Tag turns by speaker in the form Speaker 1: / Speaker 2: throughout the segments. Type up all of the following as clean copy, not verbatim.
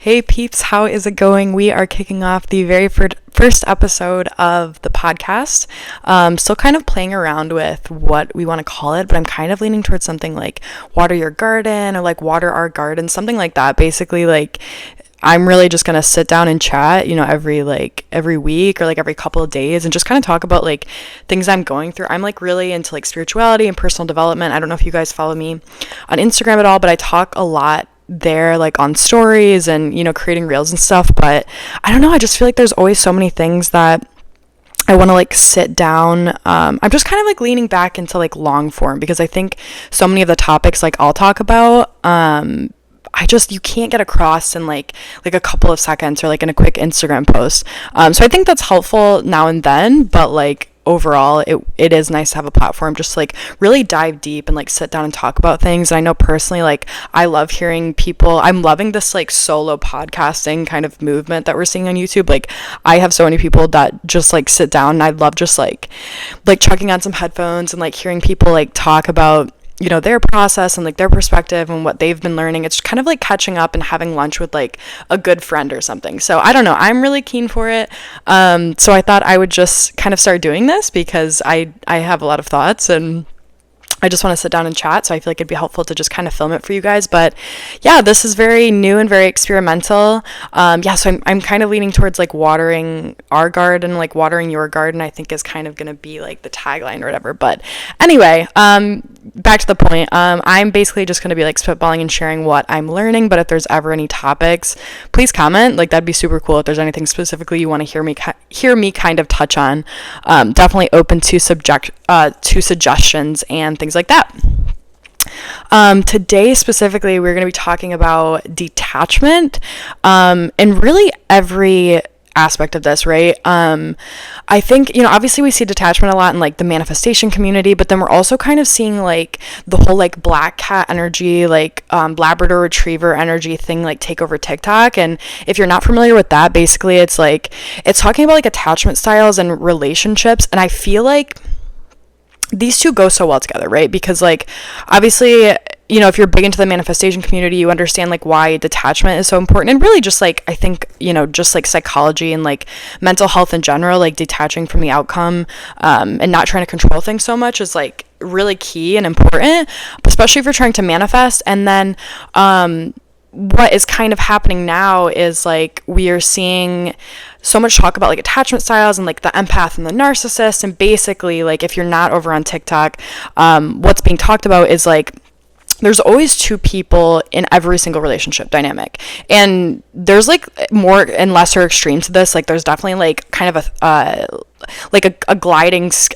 Speaker 1: Hey peeps, how is it going? We are kicking off the very first episode of the podcast. Still kind of playing around with what we want to call it, but I'm kind of leaning towards something like water your garden or like water our garden, something like that. Basically, like I'm really just gonna sit down and chat, every week or like every couple of days and just kind of talk about like things I'm going through. I'm like really into like spirituality and personal development. I don't know if you guys follow me on Instagram at all, but I talk a lot there like on stories and creating reels and stuff. But I don't know, I just feel like there's always so many things that I want to like sit down. I'm just kind of like leaning back into like long form because I think so many of the topics like I'll talk about you can't get across in like a couple of seconds or like in a quick Instagram post. So I think that's helpful now and then, but like overall it is nice to have a platform just to like really dive deep and like sit down and talk about things. And I know personally, like I love hearing people. I'm loving this like solo podcasting kind of movement that we're seeing on YouTube. Like I have so many people that just like sit down, and I love just like chucking on some headphones and like hearing people like talk about their process and like their perspective and what they've been learning. It's kind of like catching up and having lunch with like a good friend or something. So I don't know, I'm really keen for it. So I thought I would just kind of start doing this because I have a lot of thoughts and I just want to sit down and chat, so I feel like it'd be helpful to just kind of film it for you guys. But yeah, this is very new and very experimental. So I'm kind of leaning towards like watering our garden, like watering your garden, I think is kind of going to be like the tagline or whatever. But anyway, back to the point. I'm basically just going to be like spitballing and sharing what I'm learning. But if there's ever any topics, please comment. Like that'd be super cool. If there's anything specifically you want to hear me kind of touch on, definitely open to suggestions and things like that. Today specifically, we're going to be talking about detachment, and really every aspect of this, right? I think, obviously we see detachment a lot in like the manifestation community, but then we're also kind of seeing like the whole like black cat energy, like Labrador retriever energy thing like take over TikTok. And if you're not familiar with that, basically it's talking about like attachment styles and relationships. And I feel like these two go so well together, right? Because like obviously, if you're big into the manifestation community, you understand like why detachment is so important. And really just like I think just like psychology and like mental health in general, like detaching from the outcome and not trying to control things so much is like really key and important, especially if you're trying to manifest. And then what is kind of happening now is like we are seeing so much talk about like attachment styles and like the empath and the narcissist. And basically like if you're not over on TikTok, what's being talked about is like there's always two people in every single relationship dynamic, and there's like more and lesser extremes to this. Like there's definitely like kind of a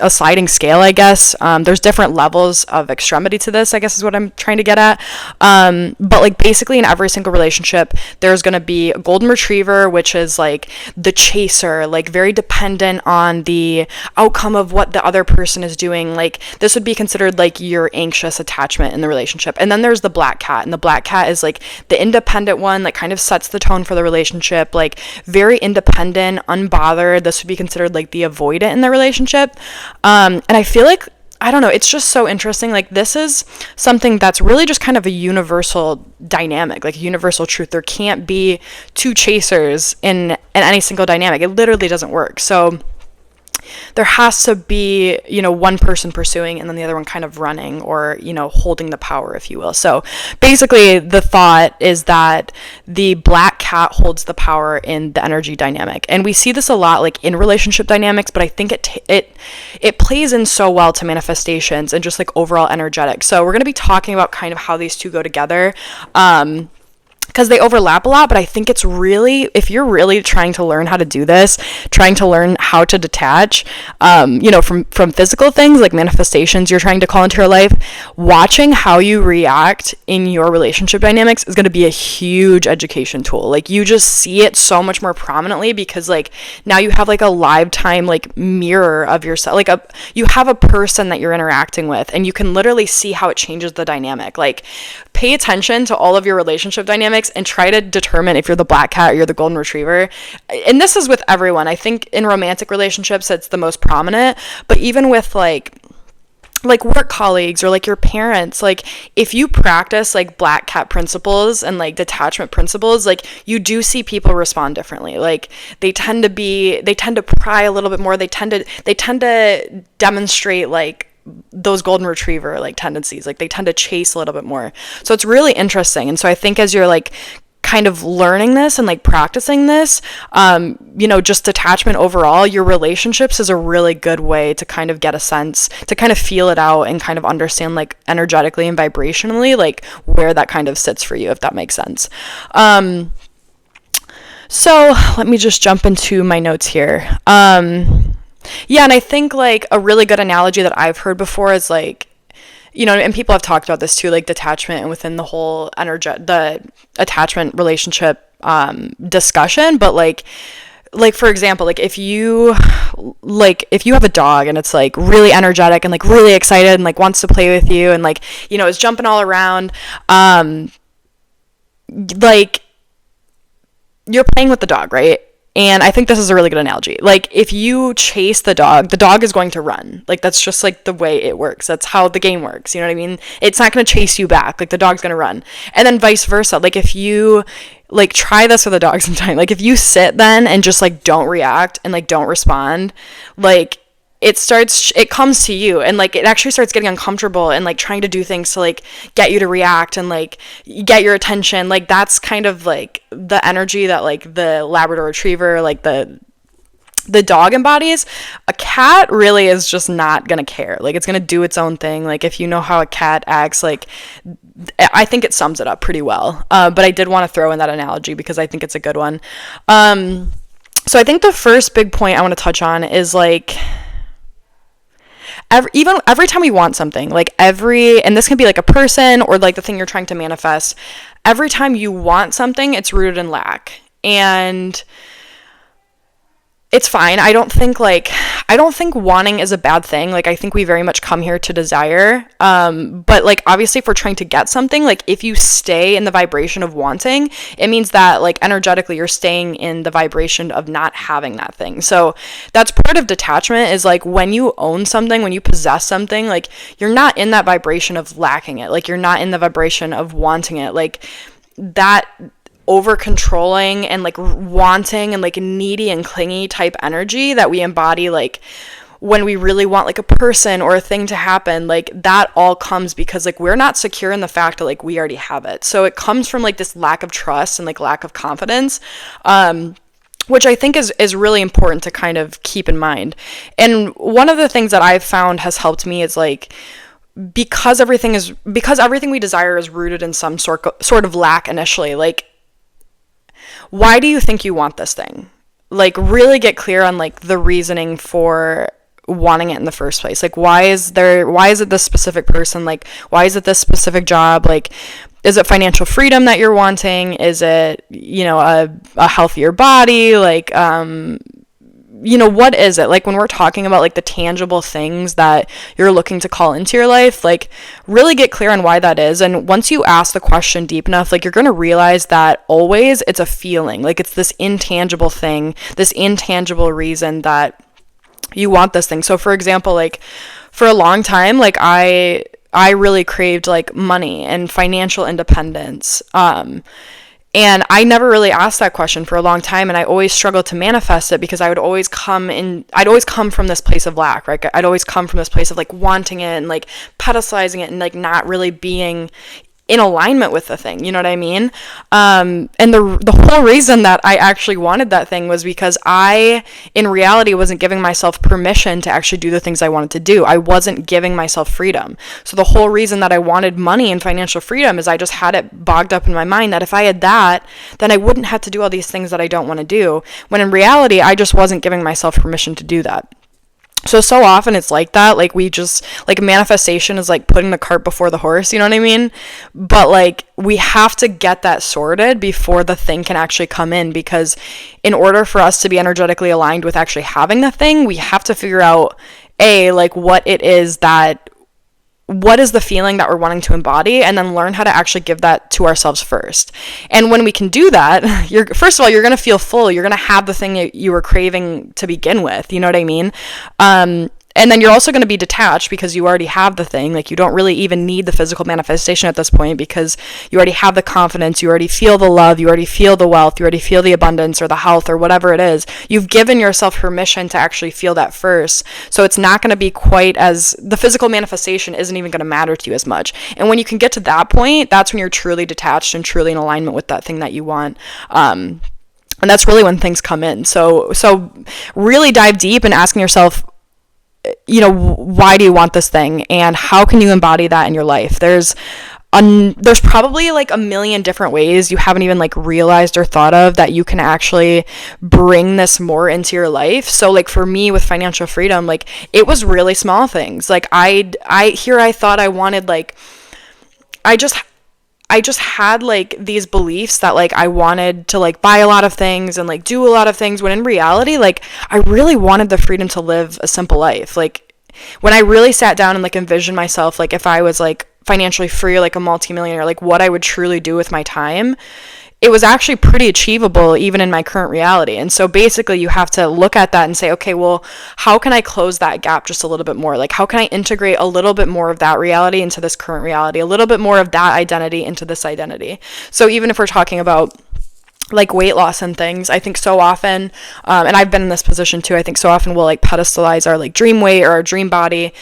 Speaker 1: sliding scale, I guess. There's different levels of extremity to this, I guess is what I'm trying to get at. But like basically in every single relationship, there's going to be a golden retriever, which is like the chaser, like very dependent on the outcome of what the other person is doing. Like this would be considered like your anxious attachment in the relationship. And then there's the black cat, and the black cat is like the independent one that kind of sets the tone for the relationship, like very independent, unbothered. This would be considered like the avoidant in the relationship. And I feel like, I don't know, it's just so interesting. Like this is something that's really just kind of a universal dynamic, like a universal truth. There can't be two chasers in any single dynamic. It literally doesn't work. So there has to be, one person pursuing and then the other one kind of running or, holding the power, if you will. So basically the thought is that the black cat holds the power in the energy dynamic. And we see this a lot like in relationship dynamics, but I think it plays in so well to manifestations and just like overall energetics. So we're going to be talking about kind of how these two go together. Because they overlap a lot, but I think it's really, if you're really trying to learn how to do this, trying to learn how to detach, from physical things like manifestations you're trying to call into your life, watching how you react in your relationship dynamics is going to be a huge education tool. Like you just see it so much more prominently because like now you have like a live time like mirror of yourself, like you have a person that you're interacting with, and you can literally see how it changes the dynamic. Like pay attention to all of your relationship dynamics and try to determine if you're the black cat or you're the golden retriever. And this is with everyone. I think in romantic relationships, it's the most prominent, but even with like like work colleagues or like your parents, like if you practice like black cat principles and like detachment principles, like you do see people respond differently. Like they tend to pry a little bit more. They tend to demonstrate like those golden retriever like tendencies. Like they tend to chase a little bit more. So it's really interesting. And so I think as you're like kind of learning this and like practicing this, just detachment overall, your relationships is a really good way to kind of get a sense, to kind of feel it out and kind of understand like energetically and vibrationally, like where that kind of sits for you, if that makes sense. So let me just jump into my notes here. Yeah, and I think like a really good analogy that I've heard before is like, and people have talked about this too, like detachment and within the whole the attachment relationship discussion. But like for example, like if you have a dog and it's like really energetic and like really excited and like wants to play with you and like, is jumping all around, like you're playing with the dog, right? And I think this is a really good analogy. Like, if you chase the dog is going to run. Like, that's just, like, the way it works. That's how the game works. You know what I mean? It's not going to chase you back. Like, the dog's going to run. And then vice versa. Like, if you, like, try this with a dog sometime. Like, if you sit then and just, like, don't react and, like, don't respond, like, it comes to you and like it actually starts getting uncomfortable and like trying to do things to like get you to react and like get your attention. Like that's kind of like the energy that like the Labrador Retriever, like the dog embodies. A cat really is just not gonna care. Like it's gonna do its own thing. Like if you know how a cat acts, like I think it sums it up pretty well. But I did want to throw in that analogy because I think it's a good one. So I think the first big point I want to touch on is like every time we want something, like and this can be like a person or like the thing you're trying to manifest, every time you want something, it's rooted in lack. And it's fine. I don't think wanting is a bad thing. Like, I think we very much come here to desire. But like, obviously if we're trying to get something, like if you stay in the vibration of wanting, it means that like energetically you're staying in the vibration of not having that thing. So that's part of detachment is like when you own something, when you possess something, like you're not in that vibration of lacking it. Like you're not in the vibration of wanting it. Like that over controlling and like wanting and like needy and clingy type energy that we embody, like when we really want like a person or a thing to happen, like that all comes because like we're not secure in the fact that like we already have it. So it comes from like this lack of trust and like lack of confidence, which I think is really important to kind of keep in mind. And one of the things that I've found has helped me is like, because everything we desire is rooted in some sort of lack initially, like why do you think you want this thing? Like really get clear on like the reasoning for wanting it in the first place. Like why is it this specific person? Like why is it this specific job? Like is it financial freedom that you're wanting? Is it, a healthier body? Like what is it? Like when we're talking about like the tangible things that you're looking to call into your life, like really get clear on why that is. And once you ask the question deep enough, like you're going to realize that always it's a feeling, like it's this intangible thing, this intangible reason that you want this thing. So for example, like for a long time, like I really craved like money and financial independence. And I never really asked that question for a long time, and I always struggled to manifest it because I'd always come from this place of lack, right? I'd always come from this place of like wanting it and like pedestalizing it and like not really being in alignment with the thing, you know what I mean? And the whole reason that I actually wanted that thing was because I, in reality, wasn't giving myself permission to actually do the things I wanted to do. I wasn't giving myself freedom. So the whole reason that I wanted money and financial freedom is I just had it bogged up in my mind that if I had that, then I wouldn't have to do all these things that I don't want to do. When in reality, I just wasn't giving myself permission to do that. So often it's like that, like we just, like manifestation is like putting the cart before the horse, you know what I mean? But like we have to get that sorted before the thing can actually come in, because in order for us to be energetically aligned with actually having the thing, we have to figure out like what is the feeling that we're wanting to embody, and then learn how to actually give that to ourselves first. And when we can do that, first of all, you're going to feel full. You're going to have the thing that you were craving to begin with. You know what I mean? And And then you're also going to be detached because you already have the thing. Like, you don't really even need the physical manifestation at this point because you already have the confidence, you already feel the love, you already feel the wealth, you already feel the abundance or the health or whatever it is. You've given yourself permission to actually feel that first. So it's not going to be quite as, the physical manifestation isn't even going to matter to you as much. And when you can get to that point, that's when you're truly detached and truly in alignment with that thing that you want. And that's really when things come in. So really dive deep and asking yourself, why do you want this thing, and how can you embody that in your life? There's probably like a million different ways you haven't even like realized or thought of that you can actually bring this more into your life. So like for me with financial freedom, like it was really small things. Like I thought I wanted, like, I just had like these beliefs that like I wanted to like buy a lot of things and like do a lot of things, when in reality, like I really wanted the freedom to live a simple life. Like when I really sat down and like envisioned myself, like if I was like financially free, like a multimillionaire, like what I would truly do with my time, it was actually pretty achievable even in my current reality. And so basically you have to look at that and say, okay, well, how can I close that gap just a little bit more? Like, how can I integrate a little bit more of that reality into this current reality, a little bit more of that identity into this identity? So even if we're talking about like weight loss and things, I think so often, and I've been in this position too, I think so often we'll like pedestalize our like dream weight or our dream body.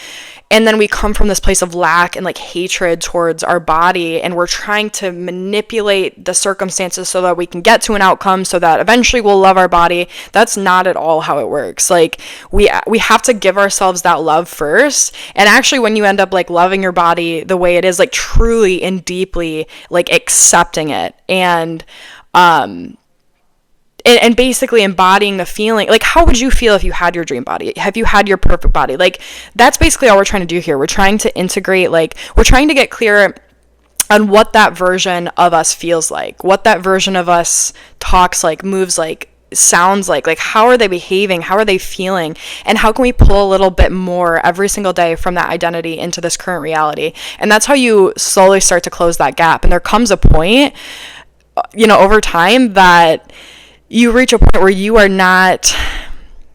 Speaker 1: And then we come from this place of lack and like hatred towards our body, and we're trying to manipulate the circumstances so that we can get to an outcome so that eventually we'll love our body. That's not at all how it works. Like we have to give ourselves that love first. And actually when you end up like loving your body the way it is, like truly and deeply like accepting it and basically embodying the feeling, like how would you feel if you had your dream body? Have you had your perfect body? Like that's basically all we're trying to do here. We're trying to integrate, like we're trying to get clear on what that version of us feels like, what that version of us talks like, moves like, sounds like how are they behaving, how are they feeling, and how can we pull a little bit more every single day from that identity into this current reality. And that's how you slowly start to close that gap. And there comes a point, over time, that you reach a point where you are not,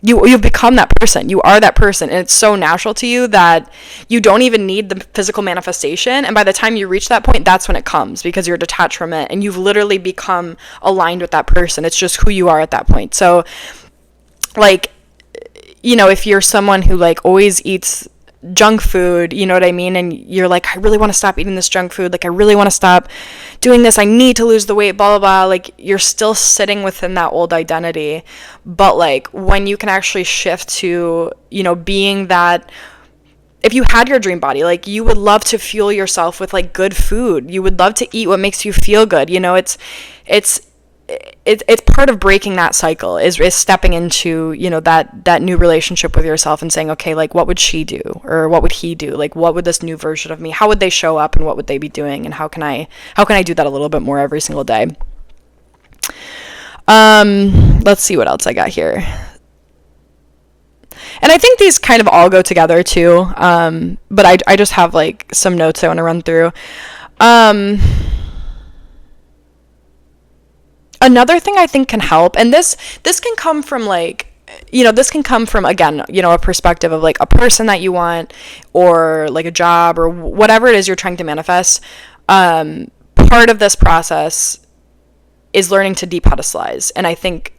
Speaker 1: you've become that person. You are that person. And it's so natural to you that you don't even need the physical manifestation. And by the time you reach that point, that's when it comes, because you're detached from it and you've literally become aligned with that person. It's just who you are at that point. So like, if you're someone who like always eats junk food, you know what I mean? And you're like, I really want to stop eating this junk food. Like, I really want to stop doing this. I need to lose the weight, blah, blah, blah. Like, you're still sitting within that old identity. But like, when you can actually shift to, being that, if you had your dream body, like you would love to fuel yourself with like good food. You would love to eat what makes you feel good. It's part of breaking that cycle is stepping into, that new relationship with yourself and saying, okay, like what would she do? Or what would he do? Like, what would this new version of me, how would they show up and what would they be doing? And how can I do that a little bit more every single day? Let's see what else I got here. And I think these kind of all go together too. But I just have like some notes I want to run through. Another thing I think can help, and this can come from like, this can come from, again, a perspective of like a person that you want or like a job or whatever it is you're trying to manifest. Part of this process is learning to depedestalize. And I think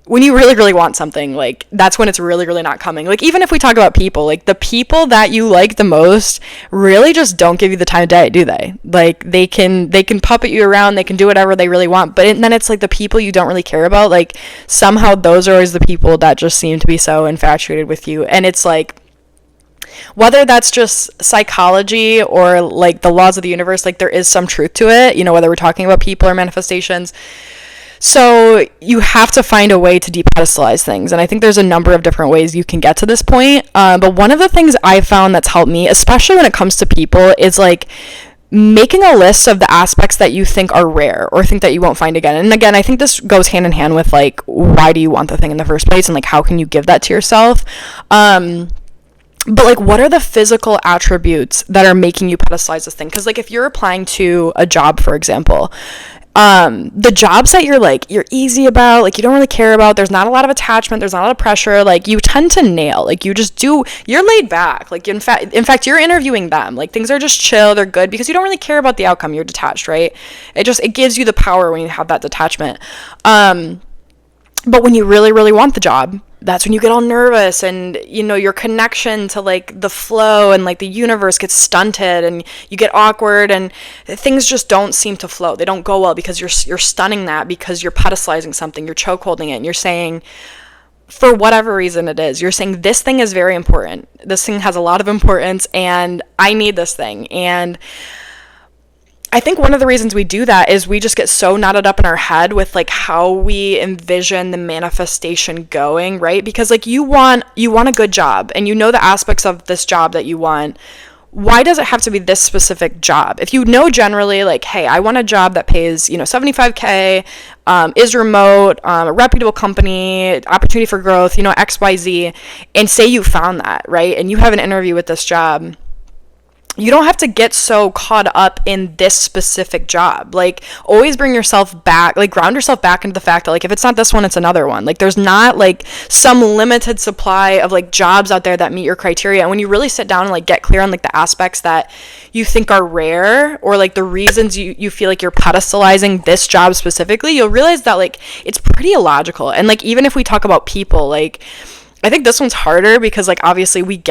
Speaker 1: when you really, really want something, like that's when it's really, really not coming. Like even if we talk about people, like the people that you like the most really just don't give you the time of day, do they? Like they can puppet you around, they can do whatever they really want, but then it's like the people you don't really care about, like somehow those are always the people that just seem to be so infatuated with you. And it's like, whether that's just psychology or like the laws of the universe, like there is some truth to it, whether we're talking about people or manifestations. So you have to find a way to depedestalize things. And I think there's a number of different ways you can get to this point. But one of the things I found that's helped me, especially when it comes to people, is like making a list of the aspects that you think are rare or think that you won't find again. And again, I think this goes hand in hand with like, why do you want the thing in the first place? And like, how can you give that to yourself? But like, what are the physical attributes that are making you pedestalize this thing? Because like, if you're applying to a job, for example, The jobs that you're easy about, like you don't really care about, there's not a lot of attachment, there's not a lot of pressure, like you tend to nail, like you're laid back, like in fact you're interviewing them, like things are just chill, they're good because you don't really care about the outcome, you're detached, right? It gives you the power when you have that detachment. But when you really, really want the job, that's when you get all nervous, and your connection to like the flow and like the universe gets stunted, and you get awkward, and things just don't seem to flow. They don't go well because you're stunning that, because you're pedestalizing something, you're chokeholding it, and you're saying, for whatever reason it is, you're saying this thing is very important. This thing has a lot of importance, and I need this thing. And I think one of the reasons we do that is we just get so knotted up in our head with like how we envision the manifestation going, right? Because like you want a good job, and the aspects of this job that you want. Why does it have to be this specific job? If you know generally, like, hey, I want a job that pays, $75K, is remote, a reputable company, opportunity for growth, XYZ, and say you found that, right? And you have an interview with this job. You don't have to get so caught up in this specific job. Like, always bring yourself back, like ground yourself back into the fact that like if it's not this one, it's another one. Like, there's not like some limited supply of like jobs out there that meet your criteria. And when you really sit down and like get clear on like the aspects that you think are rare, or like the reasons you feel like you're pedestalizing this job specifically, you'll realize that like it's pretty illogical. And like even if we talk about people, like I think this one's harder because like obviously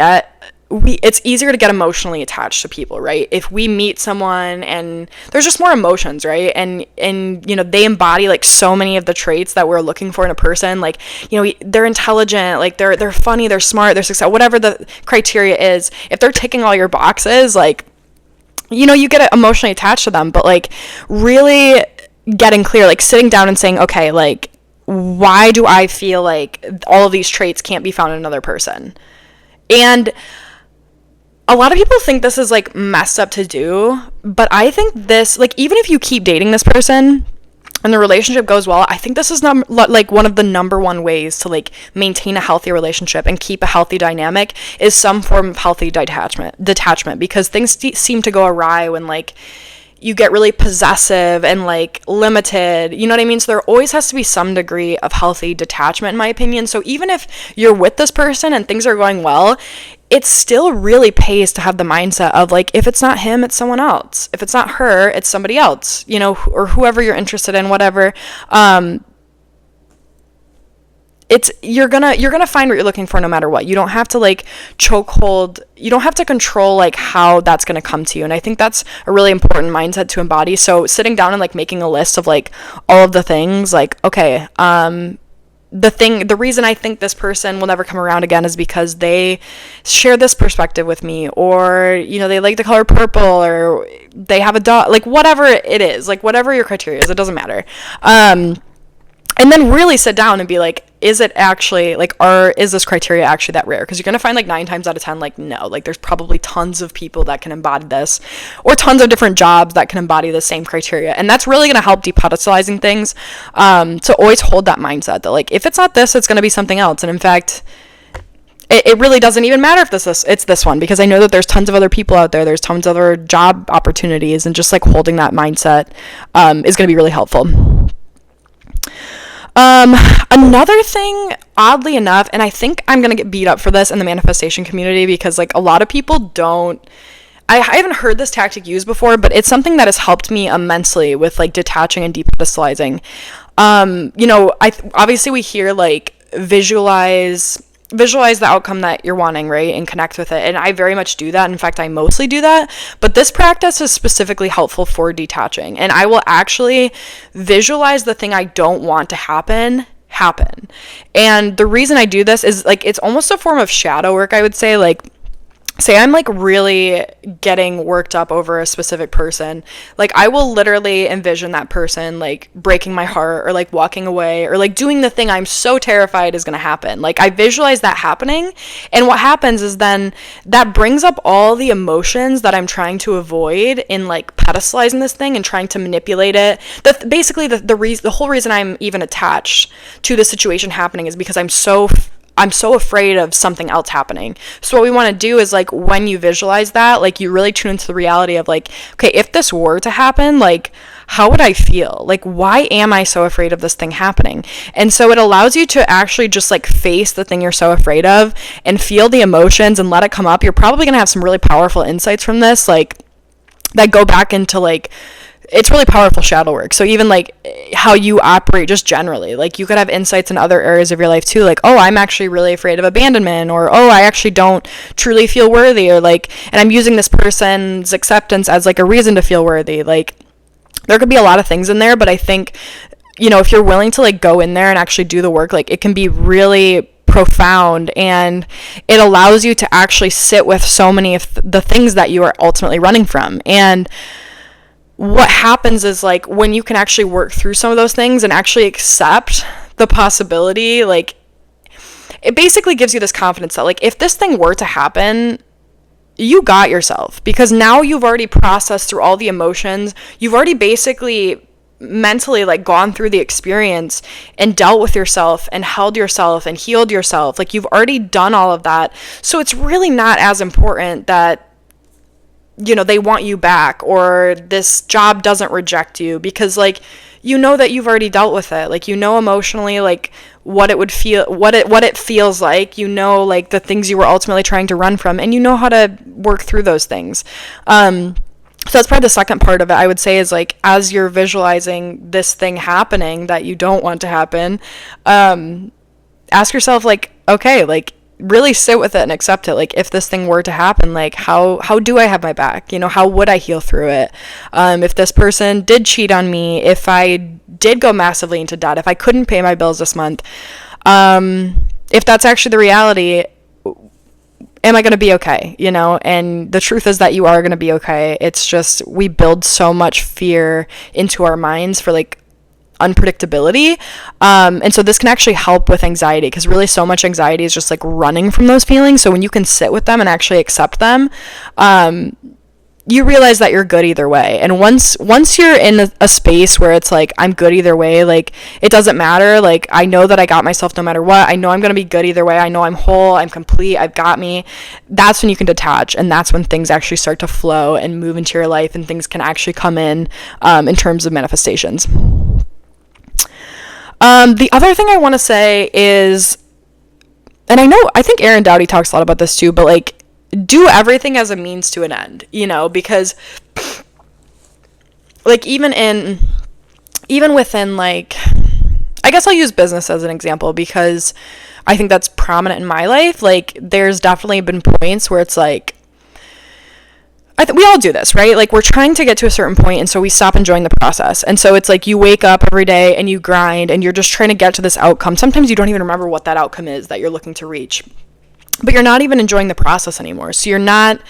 Speaker 1: it's easier to get emotionally attached to people, right? If we meet someone and there's just more emotions, right? And they embody like so many of the traits that we're looking for in a person. Like, they're intelligent, like they're funny, they're smart, they're successful, whatever the criteria is. If they're ticking all your boxes, like, you get emotionally attached to them. But like really getting clear, like sitting down and saying, okay, like, why do I feel like all of these traits can't be found in another person? And a lot of people think this is like messed up to do, but I think this, like, even if you keep dating this person and the relationship goes well, I think this is like one of the number one ways to like maintain a healthy relationship and keep a healthy dynamic is some form of healthy detachment, because things seem to go awry when like you get really possessive and like limited, you know what I mean? So there always has to be some degree of healthy detachment, in my opinion. So even if you're with this person and things are going well, it still really pays to have the mindset of like, if it's not him, it's someone else. If it's not her, it's somebody else, or whoever you're interested in, whatever. You're gonna find what you're looking for no matter what. You don't have to like chokehold, you don't have to control like how that's gonna come to you. And I think that's a really important mindset to embody. So sitting down and like making a list of like all of the things, like, okay, the reason I think this person will never come around again is because they share this perspective with me, or they like the color purple, or they have a dog, like whatever it is, like whatever your criteria is, it doesn't matter. And then really sit down and be like, is it actually like, is this criteria actually that rare? Because you're going to find like 9 times out of 10, like, no, like there's probably tons of people that can embody this, or tons of different jobs that can embody the same criteria. And that's really going to help depedestalizing things. So always hold that mindset that like, if it's not this, it's going to be something else. And in fact, it really doesn't even matter if it's this one, because I know that there's tons of other people out there. There's tons of other job opportunities, and just like holding that mindset is going to be really helpful. Another thing, oddly enough, and I think I'm gonna get beat up for this in the manifestation community, because like a lot of people I haven't heard this tactic used before, but it's something that has helped me immensely with like detaching and depedestalizing. Obviously we hear like visualize the outcome that you're wanting, right? And connect with it. And I very much do that. In fact, I mostly do that. But this practice is specifically helpful for detaching. And I will actually visualize the thing I don't want to happen. And the reason I do this is like, it's almost a form of shadow work, I would say. Like, say I'm like really getting worked up over a specific person, like I will literally envision that person like breaking my heart, or like walking away, or like doing the thing I'm so terrified is going to happen. Like I visualize that happening, and what happens is then that brings up all the emotions that I'm trying to avoid in like pedestalizing this thing and trying to manipulate it. The whole reason I'm even attached to the situation happening is because I'm so I'm so afraid of something else happening. So what we want to do is like, when you visualize that, like you really tune into the reality of like, okay, if this were to happen, like how would I feel? Like, why am I so afraid of this thing happening? And so it allows you to actually just like face the thing you're so afraid of and feel the emotions and let it come up. You're probably going to have some really powerful insights from this, like that go back into like, it's really powerful shadow work. So even like how you operate just generally, like you could have insights in other areas of your life too, like, oh, I'm actually really afraid of abandonment, or oh, I actually don't truly feel worthy, or like, and I'm using this person's acceptance as like a reason to feel worthy. Like there could be a lot of things in there, but I think, you know, if you're willing to like go in there and actually do the work, like it can be really profound, and it allows you to actually sit with so many of the things that you are ultimately running from. And what happens is like when you can actually work through some of those things and actually accept the possibility, like it basically gives you this confidence that like if this thing were to happen, you got yourself, because now you've already processed through all the emotions. You've already basically mentally like gone through the experience and dealt with yourself and held yourself and healed yourself. Like you've already done all of that. So it's really not as important that, you know, they want you back or this job doesn't reject you, because like you know that you've already dealt with it. Like you know emotionally like what it would feel, what it feels like, you know, like the things you were ultimately trying to run from, and you know how to work through those things. So that's probably the second part of it, I would say, is like as you're visualizing this thing happening that you don't want to happen, ask yourself like, okay, like really sit with it and accept it. Like if this thing were to happen, like how do I have my back? You know, how would I heal through it? If this person did cheat on me, if I did go massively into debt, if I couldn't pay my bills this month, if that's actually the reality, am I going to be okay? You know, and the truth is that you are going to be okay. It's just we build so much fear into our minds for like unpredictability, and so this can actually help with anxiety, because really so much anxiety is just like running from those feelings. So when you can sit with them and actually accept them, you realize that you're good either way. And once you're in a space where it's like, I'm good either way, like it doesn't matter, like I know that I got myself no matter what, I know I'm gonna be good either way, I know I'm whole, I'm complete, I've got me, that's when you can detach, and that's when things actually start to flow and move into your life, and things can actually come in terms of manifestations. The other thing I want to say is, and I think Aaron Doughty talks a lot about this too, but like do everything as a means to an end, you know, because like even within like, I guess I'll use business as an example because I think that's prominent in my life. Like there's definitely been points where it's like, we all do this, right? Like we're trying to get to a certain point, and so we stop enjoying the process. And so it's like you wake up every day and you grind and you're just trying to get to this outcome. Sometimes you don't even remember what that outcome is that you're looking to reach, but you're not even enjoying the process anymore. So you're not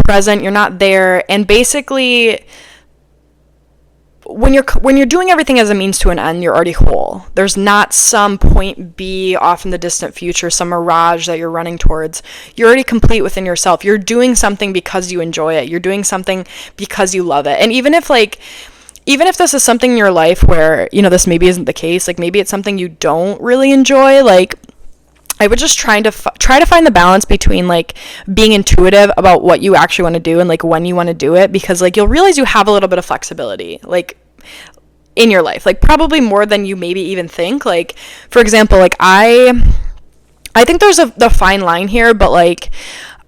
Speaker 1: present, you're not there. And basically when you're doing everything as a means to an end, you're already whole. There's not some point B off in the distant future, some mirage that you're running towards. You're already complete within yourself. You're doing something because you enjoy it. You're doing something because you love it. And even if this is something in your life where, you know, this maybe isn't the case, like maybe it's something you don't really enjoy, like I would just try to find the balance between like being intuitive about what you actually want to do and like when you want to do it, because like you'll realize you have a little bit of flexibility like in your life, like probably more than you maybe even think. Like for example, like I think there's the fine line here, but like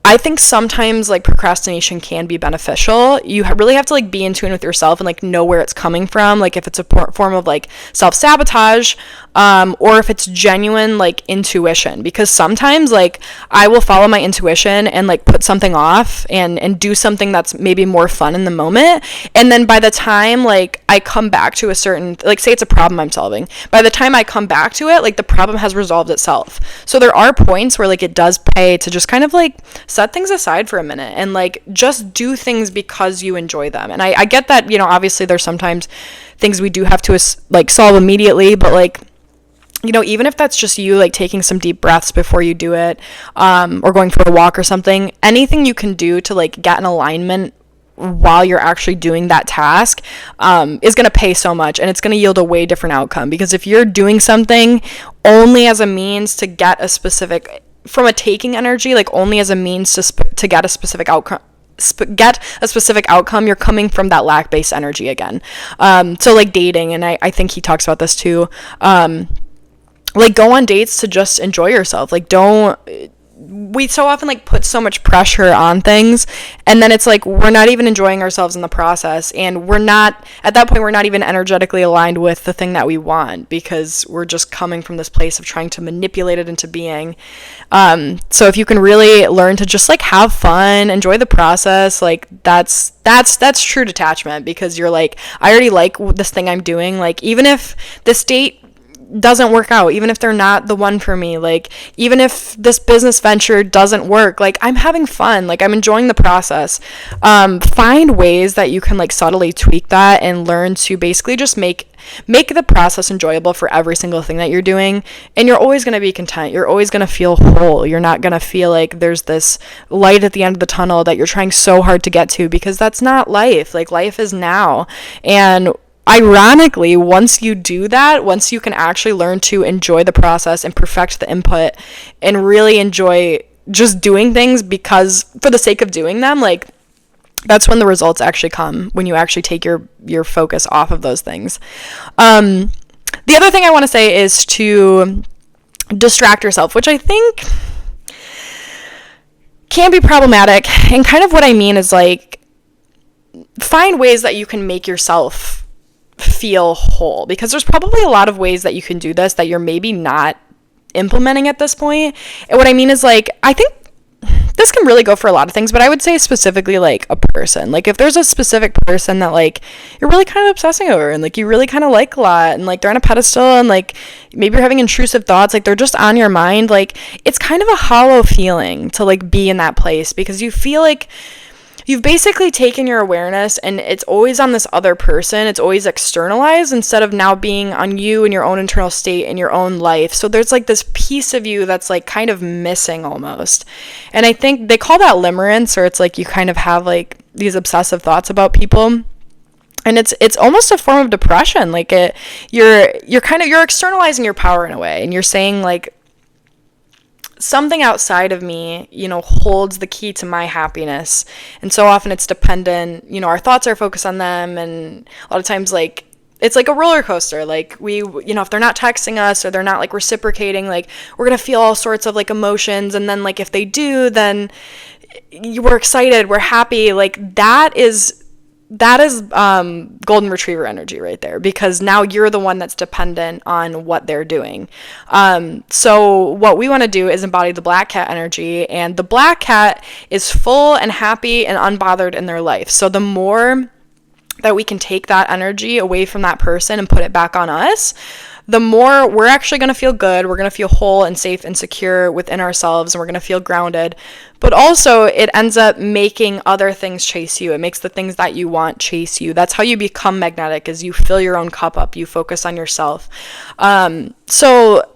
Speaker 1: I think sometimes like procrastination can be beneficial. You really have to like be in tune with yourself and like know where it's coming from. Like if it's a form of like self-sabotage, or if it's genuine like intuition, because sometimes like I will follow my intuition and like put something off and do something that's maybe more fun in the moment. And then by the time like I come back to a certain, like say it's a problem I'm solving, by the time I come back to it, like the problem has resolved itself. So there are points where like it does pay to just kind of like set things aside for a minute and like just do things because you enjoy them. And I get that, you know, obviously there's sometimes things we do have to like solve immediately, but like, you know, even if that's just you like taking some deep breaths before you do it, or going for a walk or something, anything you can do to like get in alignment while you're actually doing that task is going to pay so much, and it's going to yield a way different outcome. Because if you're doing something only as a means to get a specific, from a taking energy, like only as a means to get a specific outcome, you're coming from that lack-based energy again. So like dating, and I think he talks about this too, like go on dates to just enjoy yourself. Like we so often like put so much pressure on things, and then it's like we're not even enjoying ourselves in the process, and we're not, at that point, we're not even energetically aligned with the thing that we want, because we're just coming from this place of trying to manipulate it into being. So if you can really learn to just like have fun, enjoy the process, like that's true detachment, because you're like, I already like this thing I'm doing. Like even if this date doesn't work out, even if they're not the one for me, like even if this business venture doesn't work, like I'm having fun, like I'm enjoying the process. Find ways that you can like subtly tweak that and learn to basically just make the process enjoyable for every single thing that you're doing, and you're always going to be content. You're always going to feel whole. You're not going to feel like there's this light at the end of the tunnel that you're trying so hard to get to, because that's not life. Like life is now. And ironically, once you do that, once you can actually learn to enjoy the process and perfect the input and really enjoy just doing things because for the sake of doing them, like that's when the results actually come, when you actually take your focus off of those things. The other thing I want to say is to distract yourself, which I think can be problematic. And kind of what I mean is like find ways that you can make yourself feel whole, because there's probably a lot of ways that you can do this that you're maybe not implementing at this point. And what I mean is like, I think this can really go for a lot of things, but I would say specifically like a person. Like if there's a specific person that like you're really kind of obsessing over and like you really kind of like a lot, and like they're on a pedestal, and like maybe you're having intrusive thoughts, like they're just on your mind, like it's kind of a hollow feeling to like be in that place, because you feel like you've basically taken your awareness and it's always on this other person. It's always externalized instead of now being on you and your own internal state and your own life. So there's like this piece of you that's like kind of missing almost. And I think they call that limerence, or it's like you kind of have like these obsessive thoughts about people. And it's almost a form of depression. Like you're externalizing your power in a way, and you're saying like, something outside of me, holds the key to my happiness. And so often it's dependent, our thoughts are focused on them. And a lot of times, like, it's like a roller coaster. Like if they're not texting us or they're not like reciprocating, like we're going to feel all sorts of like emotions. And then like, if they do, then we're excited, we're happy. Like that is golden retriever energy right there, because now you're the one that's dependent on what they're doing. So what we want to do is embody the black cat energy, and the black cat is full and happy and unbothered in their life. So the more that we can take that energy away from that person and put it back on us, the more we're actually going to feel good. We're going to feel whole and safe and secure within ourselves, and we're going to feel grounded. But also it ends up making other things chase you. It makes the things that you want chase you. That's how you become magnetic, is you fill your own cup up. You focus on yourself. So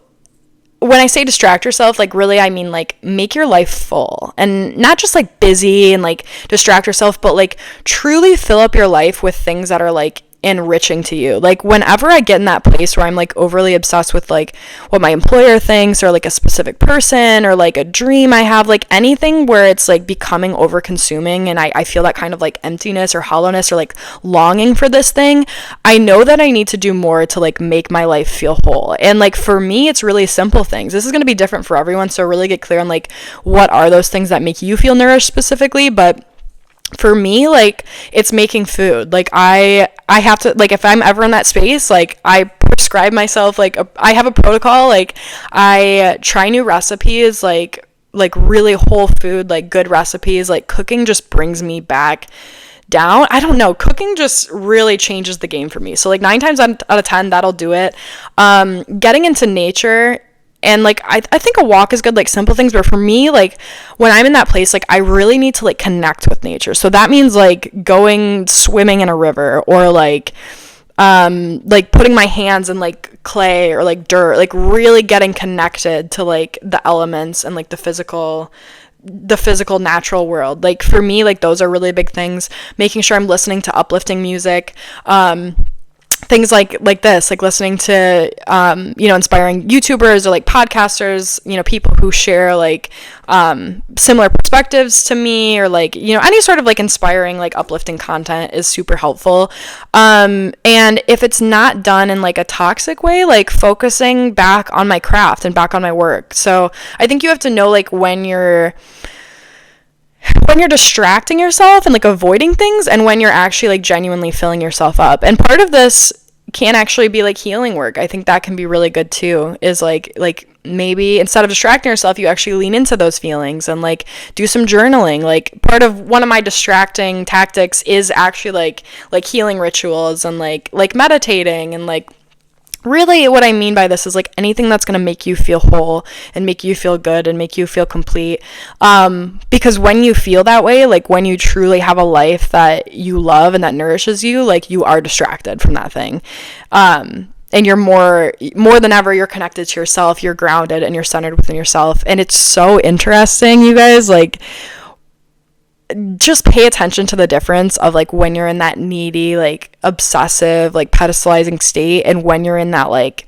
Speaker 1: when I say distract yourself, like really, I mean like make your life full, and not just like busy and like distract yourself, but like truly fill up your life with things that are like enriching to you. Like whenever I get in that place where I'm like overly obsessed with like what my employer thinks, or like a specific person, or like a dream I have, like anything where it's like becoming over consuming, and I feel that kind of like emptiness or hollowness or like longing for this thing, I know that I need to do more to like make my life feel whole. And like for me, it's really simple things. This is going to be different for everyone, so really get clear on like what are those things that make you feel nourished specifically. But for me, like it's making food. Like I have to, like if I'm ever in that space, like I prescribe myself, like I have a protocol. Like I try new recipes, like really whole food, like good recipes. Like cooking just brings me back down. I don't know, cooking just really changes the game for me. So like 9 times out of 10 that'll do it. Getting into nature, and like I think a walk is good, like simple things. But for me, like when I'm in that place, like I really need to like connect with nature. So that means like going swimming in a river, or like putting my hands in like clay or like dirt, like really getting connected to like the elements and like the physical the physical, natural world. Like for me, like those are really big things. Making sure I'm listening to uplifting music, things like this, like listening to inspiring YouTubers or like podcasters, people who share like similar perspectives to me, or like any sort of like inspiring, like uplifting content is super helpful. And if it's not done in like a toxic way, like focusing back on my craft and back on my work. So I think you have to know like when you're distracting yourself and like avoiding things, and when you're actually like genuinely filling yourself up. And part of this can actually be like healing work. I think that can be really good too, is like maybe instead of distracting yourself, you actually lean into those feelings and like do some journaling. Like part of one of my distracting tactics is actually like healing rituals and like meditating, and like really what I mean by this is like anything that's going to make you feel whole and make you feel good and make you feel complete. Because when you feel that way, like when you truly have a life that you love and that nourishes you, like you are distracted from that thing. And you're more than ever, you're connected to yourself, you're grounded, and you're centered within yourself. And it's so interesting, you guys, like just pay attention to the difference of like when you're in that needy, like obsessive, like pedestalizing state, and when you're in that like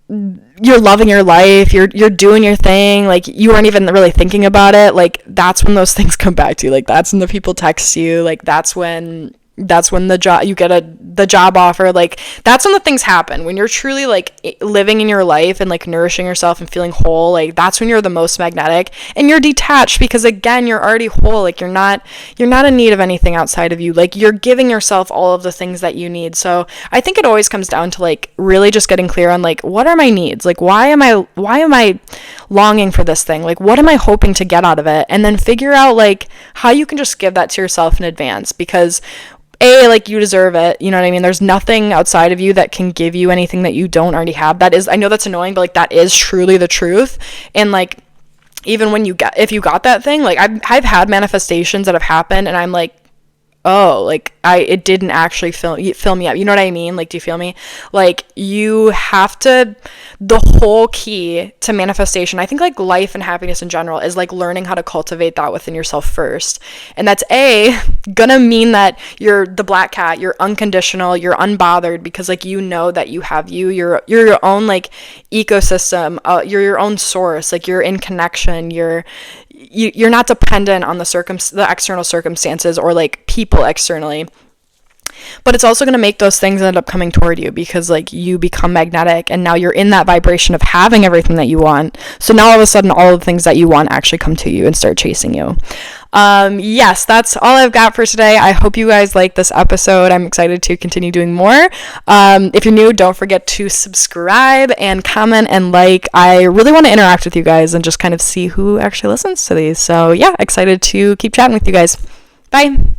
Speaker 1: you're loving your life, you're doing your thing, like you weren't even really thinking about it. Like that's when those things come back to you. Like that's when the people text you, like that's when the job, you get the job offer. Like that's when the things happen, when you're truly like living in your life and like nourishing yourself and feeling whole. Like that's when you're the most magnetic and you're detached, because again, you're already whole. Like you're not in need of anything outside of you. Like you're giving yourself all of the things that you need. So I think it always comes down to like really just getting clear on like, what are my needs? Like why am I longing for this thing? Like what am I hoping to get out of it? And then figure out like how you can just give that to yourself in advance, because like you deserve it. You know what I mean? There's nothing outside of you that can give you anything that you don't already have. That is, I know that's annoying, but like that is truly the truth. And like even when if you got that thing, like I've had manifestations that have happened and I'm like, oh, like it didn't actually fill me up. You know what I mean? Like, do you feel me? Like you have to, the whole key to manifestation, I think like life and happiness in general, is like learning how to cultivate that within yourself first. And that's gonna mean that you're the black cat, you're unconditional, you're unbothered, because like you know that you have you're your own like ecosystem, you're your own source, like you're in connection, you're not dependent on the external circumstances or like people externally. But it's also going to make those things end up coming toward you, because like you become magnetic, and now you're in that vibration of having everything that you want. So now all of a sudden all of the things that you want actually come to you and start chasing you. Yes, that's all I've got for today. I hope you guys like this episode. I'm excited to continue doing more. If you're new, don't forget to subscribe and comment and like. I really want to interact with you guys and just kind of see who actually listens to these. So yeah, excited to keep chatting with you guys. Bye.